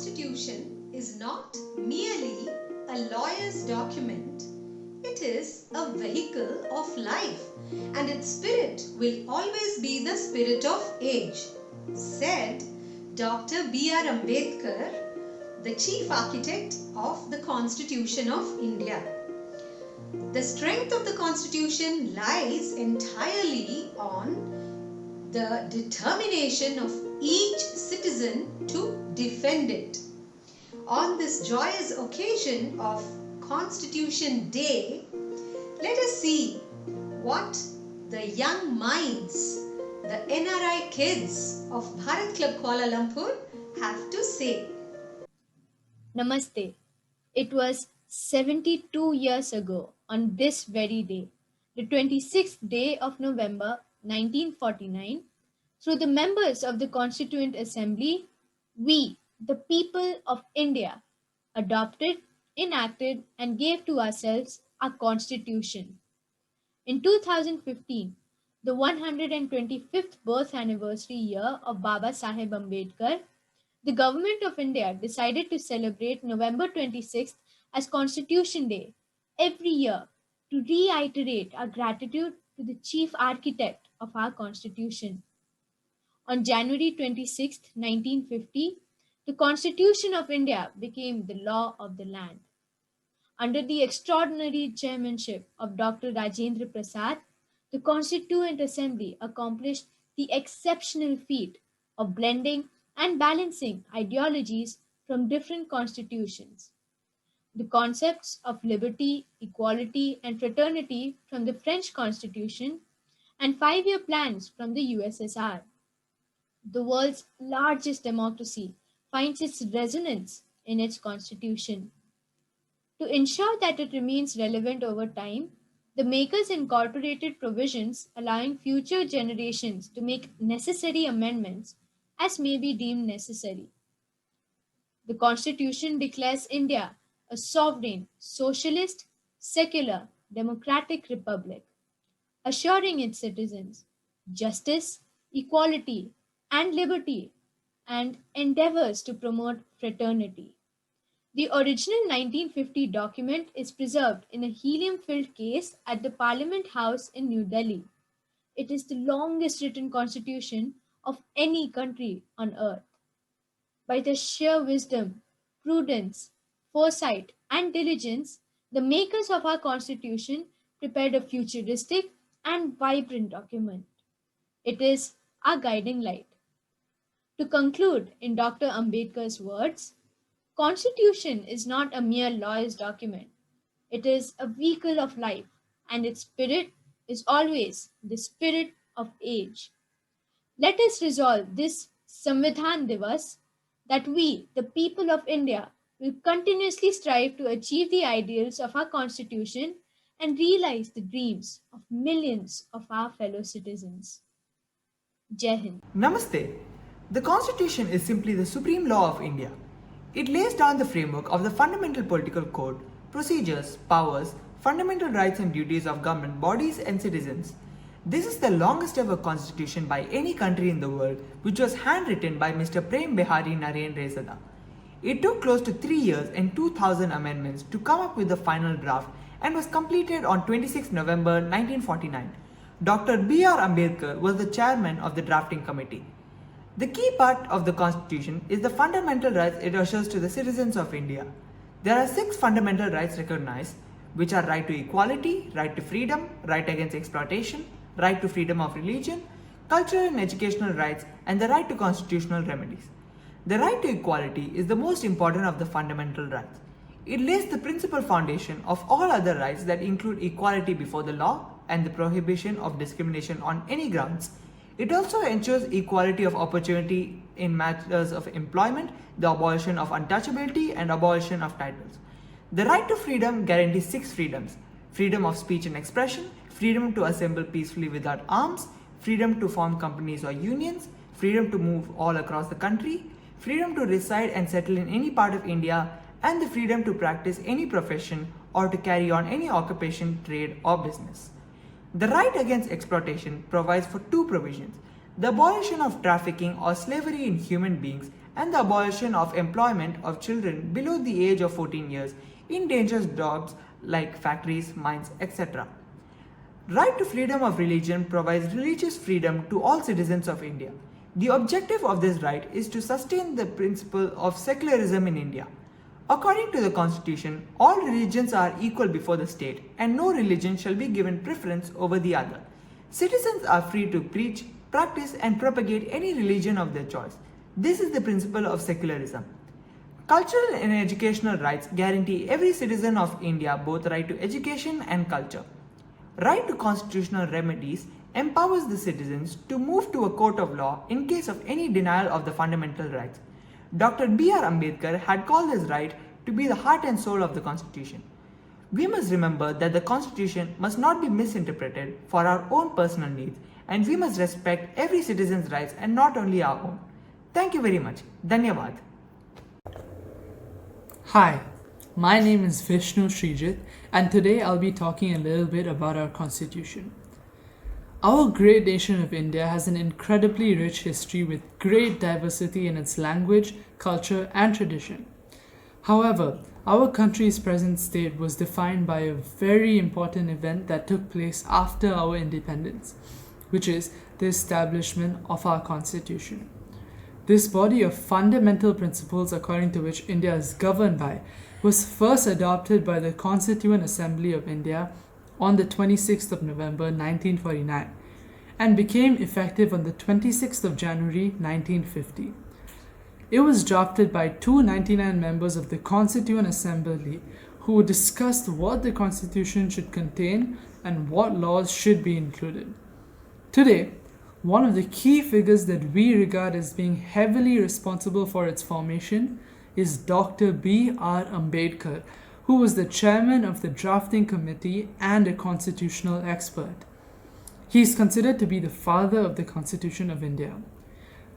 Constitution is not merely a lawyer's document, it is a vehicle of life, and its spirit will always be the spirit of age, said Dr. B.R. Ambedkar, the chief architect of the Constitution of India. The strength of the Constitution lies entirely on the determination of each citizen to defend it. On this joyous occasion of Constitution Day, let us see what the young minds, the NRI kids of Bharat Club Kuala Lumpur have to say. Namaste. It was 72 years ago on this very day, the 26th day of November 1949, through the members of the Constituent Assembly, we, the people of India, adopted, enacted, and gave to ourselves our Constitution. In 2015, the 125th birth anniversary year of Baba Saheb Ambedkar, the Government of India decided to celebrate November 26th as Constitution Day every year to reiterate our gratitude to the chief architect of our Constitution. On January 26, 1950, the Constitution of India became the law of the land. Under the extraordinary chairmanship of Dr. Rajendra Prasad, the Constituent Assembly accomplished the exceptional feat of blending and balancing ideologies from different constitutions. The concepts of liberty, equality, and fraternity from the French Constitution and 5 year plans from the USSR. The world's largest democracy finds its resonance in its constitution. To ensure that it remains relevant over time, the makers incorporated provisions allowing future generations to make necessary amendments as may be deemed necessary. The Constitution declares India a sovereign, socialist, secular, democratic republic, assuring its citizens justice, equality, and liberty, and endeavors to promote fraternity. The original 1950 document is preserved in a helium filled case at the Parliament House in New Delhi. It is the longest written constitution of any country on earth. By the sheer wisdom, prudence, foresight, and diligence, the makers of our constitution prepared a futuristic and vibrant document. It is our guiding light. To conclude in Dr. Ambedkar's words, Constitution is not a mere lawyer's document. It is a vehicle of life, and its spirit is always the spirit of age. Let us resolve this Samvidhan Divas that we, the people of India, will continuously strive to achieve the ideals of our Constitution and realize the dreams of millions of our fellow citizens. Jai Hind. Namaste. The Constitution is simply the supreme law of India. It lays down the framework of the fundamental political code, procedures, powers, fundamental rights and duties of government bodies and citizens. This is the longest ever constitution by any country in the world, which was handwritten by Mr. Prem Bihari Narendra. It took close to 3 years and 2000 amendments to come up with the final draft and was completed on 26 November 1949. Dr. B.R. Ambedkar was the chairman of the drafting committee. The key part of the Constitution is the fundamental rights it assures to the citizens of India. There are 6 fundamental rights recognized, which are right to equality, right to freedom, right against exploitation, right to freedom of religion, cultural and educational rights, and the right to constitutional remedies. The right to equality is the most important of the fundamental rights. It lays the principal foundation of all other rights that include equality before the law and the prohibition of discrimination on any grounds. It also ensures equality of opportunity in matters of employment, the abolition of untouchability, and abolition of titles. The right to freedom guarantees 6 freedoms: freedom of speech and expression, freedom to assemble peacefully without arms, freedom to form companies or unions, freedom to move all across the country, freedom to reside and settle in any part of India, and the freedom to practice any profession or to carry on any occupation, trade, or business. The right against exploitation provides for 2 provisions: the abolition of trafficking or slavery in human beings and the abolition of employment of children below the age of 14 years in dangerous jobs like factories, mines, etc. Right to freedom of religion provides religious freedom to all citizens of India. The objective of this right is to sustain the principle of secularism in India. According to the Constitution, all religions are equal before the state and no religion shall be given preference over the other. Citizens are free to preach, practice and propagate any religion of their choice. This is the principle of secularism. Cultural and educational rights guarantee every citizen of India both right to education and culture. Right to constitutional remedies empowers the citizens to move to a court of law in case of any denial of the fundamental rights. Dr. B.R. Ambedkar had called this right to be the heart and soul of the Constitution. We must remember that the Constitution must not be misinterpreted for our own personal needs, and we must respect every citizen's rights and not only our own. Thank you very much. Dhanyavad. Hi, my name is Vishnu Srijit, and today I'll be talking a little bit about our Constitution. Our great nation of India has an incredibly rich history with great diversity in its language, culture, and tradition. However, our country's present state was defined by a very important event that took place after our independence, which is the establishment of our Constitution. This body of fundamental principles according to which India is governed by was first adopted by the Constituent Assembly of India on the 26th of November 1949 and became effective on the 26th of January 1950. It was drafted by 299 members of the Constituent Assembly who discussed what the Constitution should contain and what laws should be included. Today, one of the key figures that we regard as being heavily responsible for its formation is Dr. B.R. Ambedkar, who was the chairman of the drafting committee and a constitutional expert. He is considered to be the father of the Constitution of India.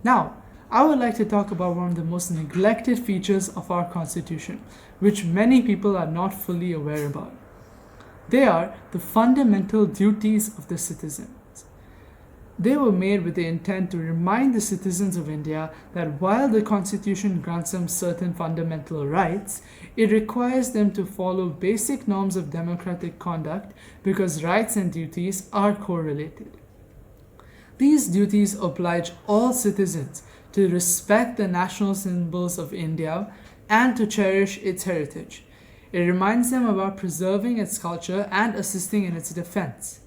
Now, I would like to talk about one of the most neglected features of our Constitution, which many people are not fully aware about. They are the fundamental duties of the citizen. They were made with the intent to remind the citizens of India that while the Constitution grants them certain fundamental rights, it requires them to follow basic norms of democratic conduct because rights and duties are correlated. These duties oblige all citizens to respect the national symbols of India and to cherish its heritage. It reminds them about preserving its culture and assisting in its defense.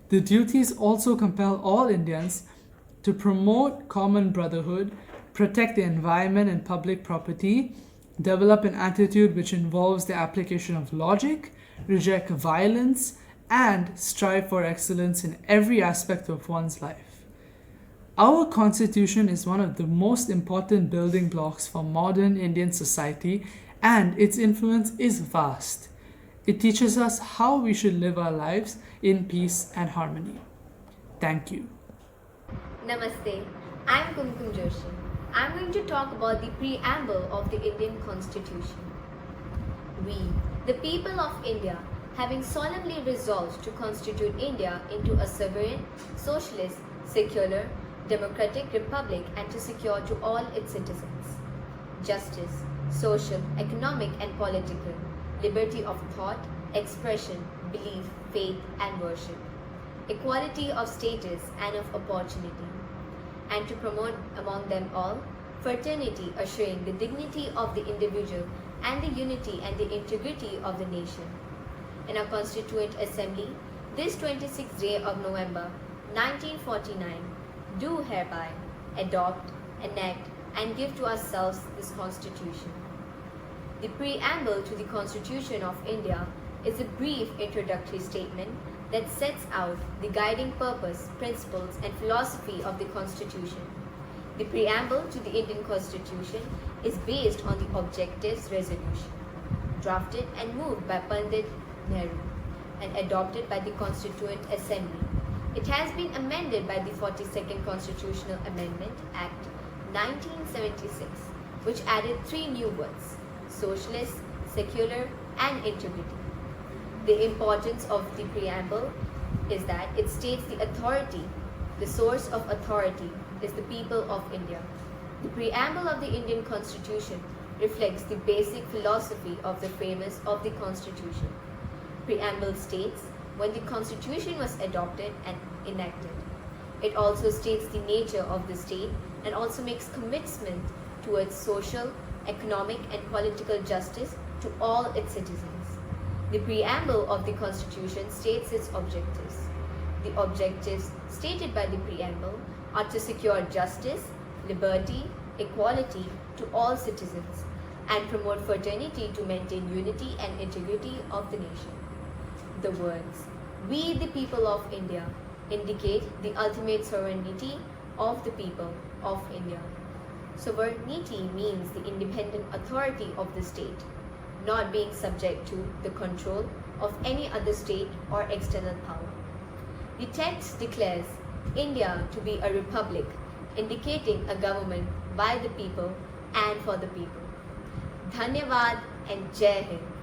The duties also compel all Indians to promote common brotherhood, protect the environment and public property, develop an attitude which involves the application of logic, reject violence, and strive for excellence in every aspect of one's life. Our Constitution is one of the most important building blocks for modern Indian society, and its influence is vast. It teaches us how we should live our lives in peace and harmony. Thank you. Namaste, I'm Kumkum Joshi. I'm going to talk about the preamble of the Indian Constitution. We, the people of India, having solemnly resolved to constitute India into a sovereign, socialist, secular, democratic republic and to secure to all its citizens justice, social, economic and political, liberty of thought, expression, belief, faith and worship, equality of status and of opportunity, and to promote among them all fraternity, assuring the dignity of the individual and the unity and the integrity of the nation. In our Constituent Assembly, this 26th day of November 1949, do hereby adopt, enact and give to ourselves this Constitution. The preamble to the Constitution of India is a brief introductory statement that sets out the guiding purpose, principles and philosophy of the Constitution. The preamble to the Indian Constitution is based on the Objectives Resolution, drafted and moved by Pandit Nehru and adopted by the Constituent Assembly. It has been amended by the 42nd Constitutional Amendment Act 1976, which added 3 new words: socialist, secular and integrity. The importance of the preamble is that it states the authority, the source of authority is the people of India. The preamble of the Indian Constitution reflects the basic philosophy of the framers of the Constitution. Preamble states when the Constitution was adopted and enacted. It also states the nature of the state and also makes commitment towards social, economic and political justice to all its citizens. The preamble of the Constitution states its objectives. The objectives stated by the preamble are to secure justice, liberty, equality to all citizens and promote fraternity to maintain unity and integrity of the nation. The words, "We the people of India," indicate the ultimate sovereignty of the people of India. Sovereignty means the independent authority of the state, not being subject to the control of any other state or external power. The text declares India to be a republic, indicating a government by the people and for the people. Dhanyavad and Jai Hind.